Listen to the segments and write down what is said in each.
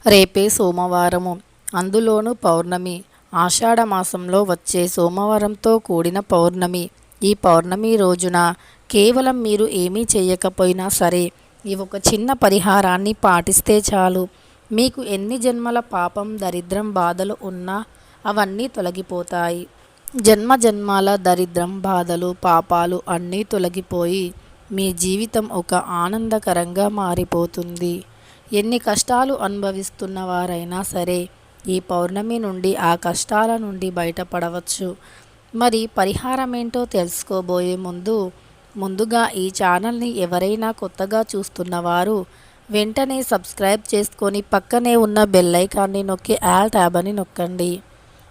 రేపే సోమవారము, అందులోనూ పౌర్ణమి. ఆషాఢ మాసంలో వచ్చే సోమవారంతో కూడిన పౌర్ణమి. ఈ పౌర్ణమి రోజున కేవలం మీరు ఏమీ చేయకపోయినా సరే ఈ ఒక చిన్న పరిహారాన్ని పాటిస్తే చాలు. మీకు ఎన్ని జన్మల పాపం, దరిద్రం, బాధలు ఉన్నా అవన్నీ తొలగిపోతాయి. జన్మ జన్మాల దరిద్రం, బాధలు, పాపాలు అన్నీ తొలగిపోయి మీ జీవితం ఒక ఆనందకరంగా మారిపోతుంది. ఎన్ని కష్టాలు అనుభవిస్తున్న వారైనా సరే ఈ పౌర్ణమి నుండి ఆ కష్టాల నుండి బయటపడవచ్చు. మరి పరిహారం ఏంటో తెలుసుకోబోయే ముందుగా ఈ ఛానల్ని ఎవరైనా కొత్తగా చూస్తున్నవారు వెంటనే సబ్స్క్రైబ్ చేసుకొని పక్కనే ఉన్న బెల్ ఐకాన్ని నొక్కి ఆల్ ట్యాబ్ అని నొక్కండి.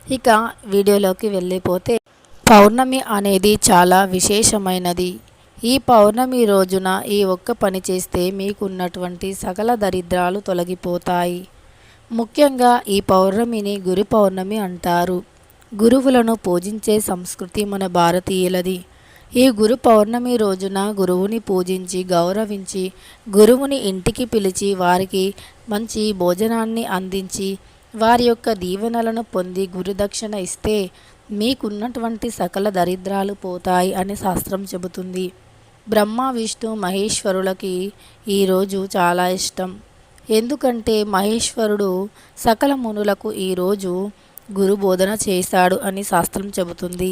ఇక వీడియోలోకి వెళ్ళిపోతే, పౌర్ణమి అనేది చాలా విశేషమైనది. ఈ పౌర్ణమి రోజున ఈ ఒక్క పని చేస్తే మీకున్నటువంటి సకల దరిద్రాలు తొలగిపోతాయి. ముఖ్యంగా ఈ పౌర్ణమిని గురు పౌర్ణమి అంటారు. గురువులను పూజించే సంస్కృతి మన భారతీయులది. ఈ గురు పౌర్ణమి రోజున గురువుని పూజించి, గౌరవించి, గురువుని ఇంటికి పిలిచి వారికి మంచి భోజనాన్ని అందించి వారి యొక్క దీవెనలను పొంది గురుదక్షిణ ఇస్తే మీకున్నటువంటి సకల దరిద్రాలు పోతాయి అని శాస్త్రం చెబుతుంది. బ్రహ్మ, విష్ణు, మహేశ్వరులకి ఈరోజు చాలా ఇష్టం. ఎందుకంటే మహేశ్వరుడు సకల మునులకు ఈరోజు గురు బోధన చేశాడు అని శాస్త్రం చెబుతుంది.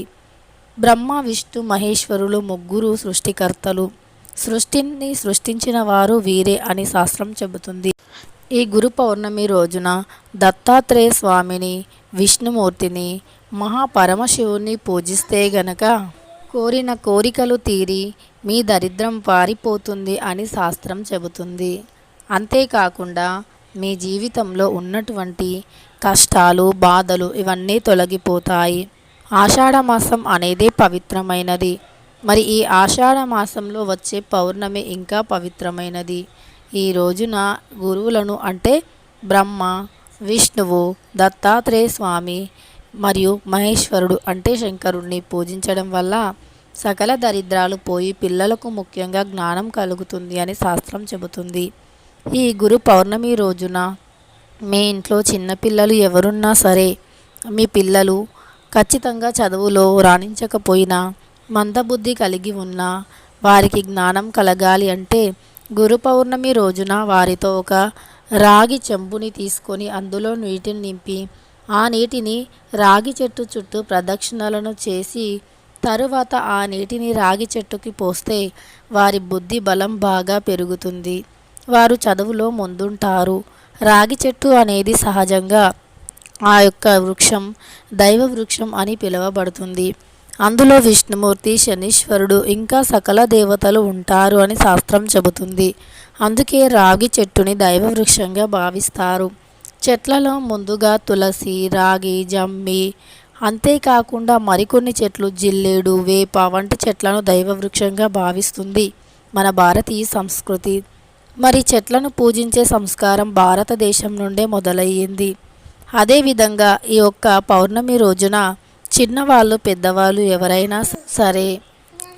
బ్రహ్మ, విష్ణు, మహేశ్వరులు ముగ్గురు సృష్టికర్తలు. సృష్టిని సృష్టించిన వారు వీరే అని శాస్త్రం చెబుతుంది. ఈ గురు పౌర్ణమి రోజున దత్తాత్రేయ స్వామిని, విష్ణుమూర్తిని, మహాపరమశివుని పూజిస్తే గనక కోరిన కోరికలు తీరి మీ దరిద్రం పారిపోతుంది అని శాస్త్రం చెబుతుంది. అంతేకాకుండా మీ జీవితంలో ఉన్నటువంటి కష్టాలు, బాధలు ఇవన్నీ తొలగిపోతాయి. ఆషాఢ మాసం అనేది పవిత్రమైనది. మరి ఈ ఆషాఢ మాసంలో వచ్చే పౌర్ణమి ఇంకా పవిత్రమైనది. ఈ రోజున గురువులను అంటే బ్రహ్మ, విష్ణువు, దత్తాత్రేయ స్వామి మరియు మహేశ్వరుడు అంటే శంకరుణ్ణి పూజించడం వల్ల సకల దరిద్రాలు పోయి పిల్లలకు ముఖ్యంగా జ్ఞానం కలుగుతుంది అని శాస్త్రం చెబుతుంది. ఈ గురు పౌర్ణమి రోజున మీ ఇంట్లో చిన్నపిల్లలు ఎవరున్నా సరే, మీ పిల్లలు ఖచ్చితంగా చదువులో రాణించకపోయినా, మందబుద్ధి కలిగి ఉన్నా, వారికి జ్ఞానం కలగాలి అంటే గురు పౌర్ణమి రోజున వారితో ఒక రాగి చెంబుని తీసుకొని అందులో నీటిని నింపి ఆ నీటిని రాగి చెట్టు చుట్టూ ప్రదక్షిణలను చేసి తరువాత ఆ నీటిని రాగి చెట్టుకి పోస్తే వారి బుద్ధి బలం బాగా పెరుగుతుంది. వారు చదువులో ముందుంటారు. రాగి చెట్టు అనేది సహజంగా ఆ యొక్క వృక్షం దైవ వృక్షం అని పిలువబడుతుంది. అందులో విష్ణుమూర్తి, శనీశ్వరుడు ఇంకా సకల దేవతలు ఉంటారు అని శాస్త్రం చెబుతుంది. అందుకే రాగి చెట్టుని దైవ వృక్షంగా భావిస్తారు. చెట్లలో ముందుగా తులసి, రాగి, జమ్మి, అంతేకాకుండా మరికొన్ని చెట్లు జిల్లేడు, వేప వంటి చెట్లను దైవ వృక్షంగా భావిస్తుంది మన భారతీయ సంస్కృతి. మరి చెట్లను పూజించే సంస్కారం భారతదేశం నుండే మొదలయ్యింది. అదేవిధంగా ఈ ఒక్క పౌర్ణమి రోజున చిన్నవాళ్ళు, పెద్దవాళ్ళు ఎవరైనా సరే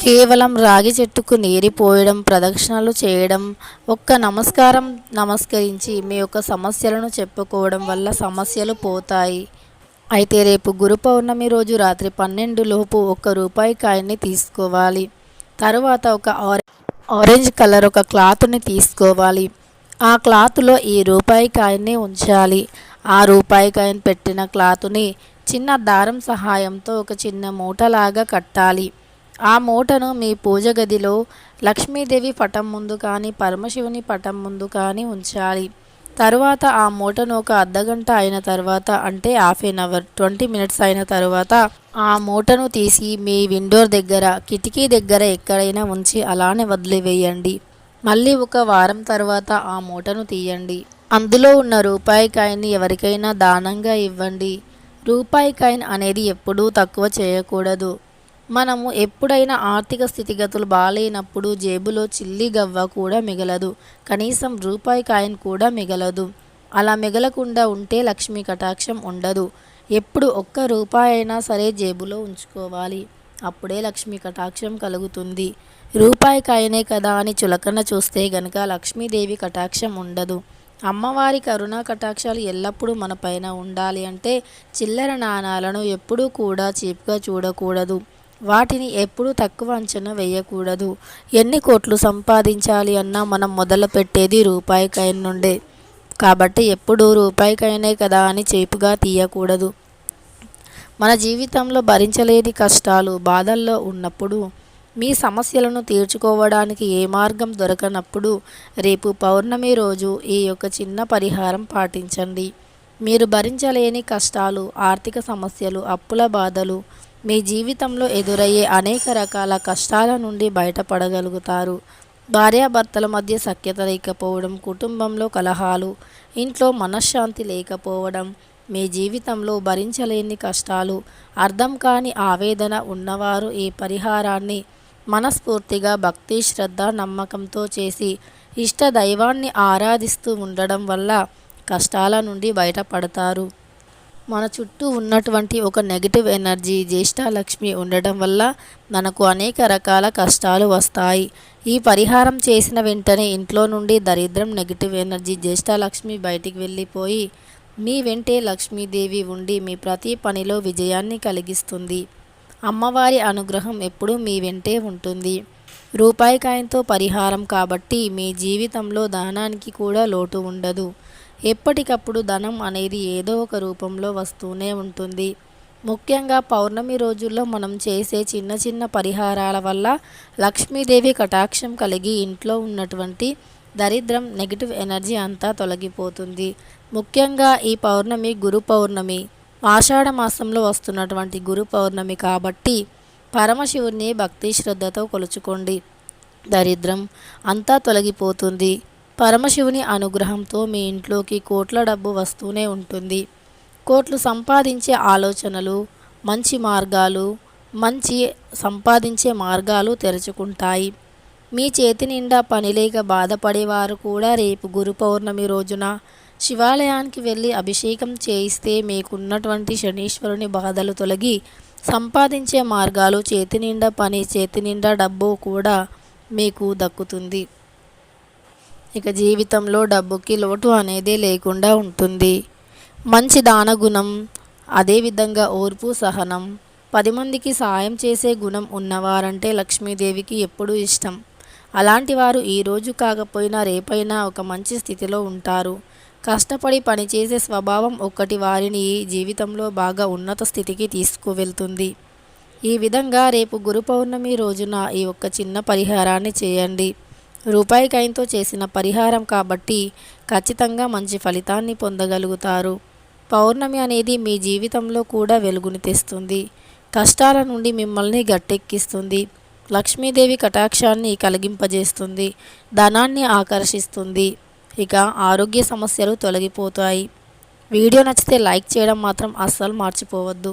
కేవలం రాగి చెట్టుకు నీరు పోయడం, ప్రదక్షిణలు చేయడం, ఒక్క నమస్కరించి మీ యొక్క సమస్యలను చెప్పుకోవడం వల్ల సమస్యలు పోతాయి. అయితే రేపు గురు పౌర్ణమి రోజు రాత్రి 12 లోపు ₹1 కాయిన్ని తీసుకోవాలి. తరువాత ఒక ఆరెంజ్ కలర్ ఒక క్లాత్ని తీసుకోవాలి. ఆ క్లాత్లో ఈ రూపాయి కాయిన్ని ఉంచాలి. ఆ రూపాయి కాయిన్ పెట్టిన క్లాత్ని చిన్న దారం సహాయంతో ఒక చిన్న మూటలాగా కట్టాలి. ఆ మూటను మీ పూజ గదిలో లక్ష్మీదేవి పటం ముందు కానీ, పరమశివుని పటం ముందు కానీ ఉంచాలి. తరువాత ఆ మూటను ఒక అర్ధగంట అయిన తర్వాత, అంటే హాఫ్ ఎన్ అవర్ 20 మినిట్స్ అయిన తర్వాత ఆ మూటను తీసి మీ విండో దగ్గర, కిటికీ దగ్గర ఎక్కడైనా ఉంచి అలానే వదిలివేయండి. మళ్ళీ ఒక వారం తర్వాత ఆ మూటను తీయండి. అందులో ఉన్న రూపాయి కాయిన్ని ఎవరికైనా దానంగా ఇవ్వండి. రూపాయి కాయిన్ అనేది ఎప్పుడూ తక్కువ చేయకూడదు. మనము ఎప్పుడైనా ఆర్థిక స్థితిగతులు బాగాలేనప్పుడు జేబులో చిల్లి గవ్వ కూడా మిగలదు, కనీసం రూపాయి కాయిన్ కూడా మిగలదు. అలా మిగలకుండా ఉంటే లక్ష్మీ కటాక్షం ఉండదు. ఎప్పుడు ₹1 అయినా సరే జేబులో ఉంచుకోవాలి. అప్పుడే లక్ష్మీ కటాక్షం కలుగుతుంది. రూపాయి కాయినే కదా అని చులకన చూస్తే గనక లక్ష్మీదేవి కటాక్షం ఉండదు. అమ్మవారి కరుణా కటాక్షాలు ఎల్లప్పుడూ మన పైన ఉండాలి అంటే చిల్లర నాణాలను ఎప్పుడూ కూడా చీప్గా చూడకూడదు. వాటిని ఎప్పుడూ తక్కువ అంచనా వేయకూడదు. ఎన్ని కోట్లు సంపాదించాలి అన్నా మనం మొదలు పెట్టేది రూపాయి కాయిన్ నుండే. కాబట్టి ఎప్పుడూ రూపాయి కాయినే కదా అని చీప్గా తీయకూడదు. మన జీవితంలో భరించలేని కష్టాలు, బాధల్లో ఉన్నప్పుడు, మీ సమస్యలను తీర్చుకోవడానికి ఏ మార్గం దొరకనప్పుడు రేపు పౌర్ణమి రోజు ఈ యొక్క చిన్న పరిహారం పాటించండి. మీరు భరించలేని కష్టాలు, ఆర్థిక సమస్యలు, అప్పుల బాధలు, మీ జీవితంలో ఎదురయ్యే అనేక రకాల కష్టాల నుండి బయటపడగలుగుతారు. భార్యాభర్తల మధ్య సఖ్యత లేకపోవడం, కుటుంబంలో కలహాలు, ఇంట్లో మనశ్శాంతి లేకపోవడం, మీ జీవితంలో భరించలేని కష్టాలు, అర్థం కాని ఆవేదన ఉన్నవారు ఈ పరిహారాన్ని మనస్ఫూర్తిగా భక్తి, శ్రద్ధ, నమ్మకంతో చేసి ఇష్ట దైవాన్ని ఆరాధిస్తూ ఉండడం వల్ల కష్టాల నుండి బయటపడతారు. మన చుట్టూ ఉన్నటువంటి ఒక నెగిటివ్ ఎనర్జీ జ్యేష్ఠలక్ష్మి ఉండడం వల్ల మనకు అనేక రకాల కష్టాలు వస్తాయి. ఈ పరిహారం చేసిన వెంటనే ఇంట్లో నుండి దరిద్రం, నెగిటివ్ ఎనర్జీ జ్యేష్ఠలక్ష్మి బయటికి వెళ్ళిపోయి మీ వెంటే లక్ష్మీదేవి ఉండి మీ ప్రతి పనిలో విజయాన్ని కలిగిస్తుంది. అమ్మవారి అనుగ్రహం ఎప్పుడూ మీ వెంటే ఉంటుంది. రూపాయి కాయంతో పరిహారం కాబట్టి మీ జీవితంలో ధనానికి కూడా లోటు ఉండదు. ఎప్పటికప్పుడు ధనం అనేది ఏదో ఒక రూపంలో వస్తూనే ఉంటుంది. ముఖ్యంగా పౌర్ణమి రోజుల్లో మనం చేసే చిన్న చిన్న పరిహారాల వల్ల లక్ష్మీదేవి కటాక్షం కలిగి ఇంట్లో ఉన్నటువంటి దరిద్రం, నెగిటివ్ ఎనర్జీ అంతా తొలగిపోతుంది. ముఖ్యంగా ఈ పౌర్ణమి గురు పౌర్ణమి, ఆషాఢ మాసంలో వస్తున్నటువంటి గురు పౌర్ణమి కాబట్టి పరమశివుని భక్తి శ్రద్ధతో కొలుచుకోండి. దరిద్రం అంతా తొలగిపోతుంది. పరమశివుని అనుగ్రహంతో మీ ఇంట్లోకి కోట్ల డబ్బు వస్తూనే ఉంటుంది. కోట్లు సంపాదించే ఆలోచనలు, మంచి మార్గాలు, మంచి సంపాదించే మార్గాలు తెరుచుకుంటాయి. మీ చేతి నిండా పనిలేక బాధపడేవారు కూడా రేపు గురు పౌర్ణమి రోజున శివాలయానికి వెళ్ళి అభిషేకం చేయిస్తే మీకున్నటువంటి శనీశ్వరుని బాధలు తొలగి సంపాదించే మార్గాలు, చేతి నిండా పని, చేతి నిండా డబ్బు కూడా మీకు దక్కుతుంది. ఇక జీవితంలో డబ్బుకి లోటు అనేదే లేకుండా ఉంటుంది. మంచి దానగుణం, అదేవిధంగా ఓర్పు, సహనం, 10 మందికి సాయం చేసే గుణం ఉన్నవారంటే లక్ష్మీదేవికి ఎప్పుడూ ఇష్టం. అలాంటి వారు ఈరోజు కాకపోయినా రేపైనా ఒక మంచి స్థితిలో ఉంటారు. కష్టపడి పనిచేసే స్వభావం ఒక్కటి వారిని జీవితంలో బాగా ఉన్నత స్థితికి తీసుకువెళ్తుంది. ఈ విధంగా రేపు గురు పౌర్ణమి రోజున ఈ ఒక్క చిన్న పరిహారాన్ని చేయండి. రూపాయి కాయంతో చేసిన పరిహారం కాబట్టి ఖచ్చితంగా మంచి ఫలితాన్ని పొందగలుగుతారు. పౌర్ణమి అనేది మీ జీవితంలో కూడా వెలుగుని తెస్తుంది. కష్టాల నుండి మిమ్మల్ని గట్టెక్కిస్తుంది. లక్ష్మీదేవి కటాక్షాన్ని కలిగింపజేస్తుంది. ధనాన్ని ఆకర్షిస్తుంది. ఇక ఆరోగ్య సమస్యలు తొలగిపోతాయి. వీడియో నచ్చితే లైక్ చేయడం మాత్రం అస్సలు మర్చిపోవద్దు.